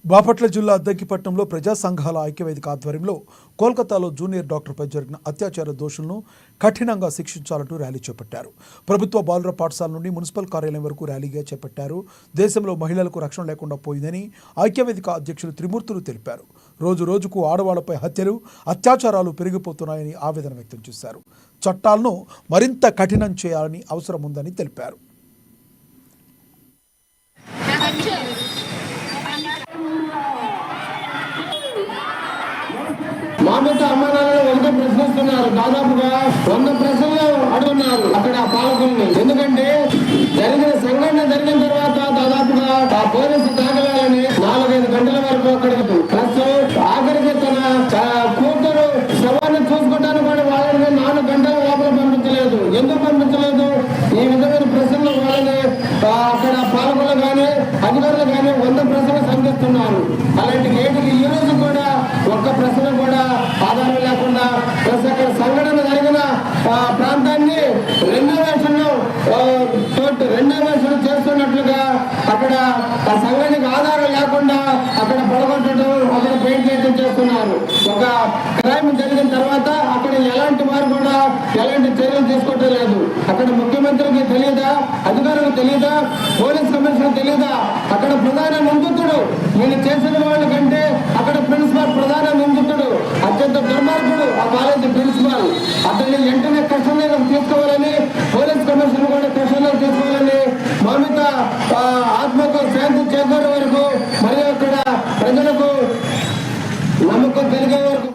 బాపట్ల జిల్లా అద్దంకిపట్నంలో ప్రజా సంఘాల ఐక్యవేదిక ఆధ్వర్యంలో కోల్కతాలో జూనియర్ డాక్టర్పై జరిగిన అత్యాచార దోషులను కఠినంగా శిక్షించాలంటూ ర్యాలీ చేపట్టారు. ప్రభుత్వ బాలుర పాఠశాల నుండి మున్సిపల్ కార్యాలయం వరకు ర్యాలీగా చేపట్టారు. దేశంలో మహిళలకు రక్షణ లేకుండా పోయిందని ఐక్యవేదిక అధ్యక్షులు త్రిమూర్తులు తెలిపారు. రోజు రోజుకు ఆడవాళ్లపై హత్యలు, అత్యాచారాలు పెరిగిపోతున్నాయని ఆవేదన వ్యక్తం చేశారు. చట్టాలను మరింత కఠినం చేయాలని అవసరం ఉందని తెలిపారు. మామిత అమ్మానాలను ఒకటే ప్రశ్నిస్తున్నారు. దాదాపుగా 100 ప్రశ్నలు అడుగున్నారు అక్కడ పాలకుల్ని. ఎందుకంటే సంఘటన జరిగిన తర్వాత దాదాపుగా ఆ పోలీసు దాఖలాలని 4-5 గంటల వరకు అక్కడికి ప్లస్ ఆఖరికి తన కూతురు శవాన్ని చూసుకోవడానికి కూడా వాళ్ళని 4 గంటల లోపల పంపించలేదు. ఎందుకు పంపించలేదు? ఈ విధమైన ప్రశ్నలు వాళ్ళని అక్కడ పాలకులు కానీ అధికారులు కానీ 100 ప్రశ్నలు సంధిస్తున్నారు. అలాంటి గేటుకి ఈ రోజు కూడా ఒక్క ప్రశ్న కూడా ఆధారం లేకుండా అక్కడ సంఘటన జరిగిన ప్రాంతాన్ని రెనోవేషన్ చేస్తున్నట్లుగా అక్కడ ఆ సంఘటనకి ఆధారం లేకుండా అక్కడ పడగొట్టడం, అక్కడ పెయింట్ చేయడం చేస్తున్నారు. ఒక క్రైమ్ జరిగిన తర్వాత అక్కడ ఎలాంటి వారు కూడా ఎలాంటి చర్యలు తీసుకోవటం లేదు. అక్కడ ముఖ్యమంత్రికి తెలియదా, అధికారులకు తెలియదా, పోలీస్ కమిషనర్ తెలియదా? అక్కడ ప్రధాన నిందితుడు వీళ్ళు చేసిన వాళ్ళ కంటే అక్కడ ప్రిన్సిపాల్ ప్రధాన నిందితుడు, అత్యంత దుర్మార్గుడు ఆ కాలేజీ ప్రిన్సిపాల్. అతన్ని వెంటనే కస్టడీలోకి తీసుకోవాలని, పోలీస్ కమిషనర్ కూడా కస్టడీలోకి తీసుకోవాలని, మామిత ఆత్మకు శాంతి చేకూరే వరకు మరియు అక్కడ ప్రజలకు నమ్మకం కలిగే వరకు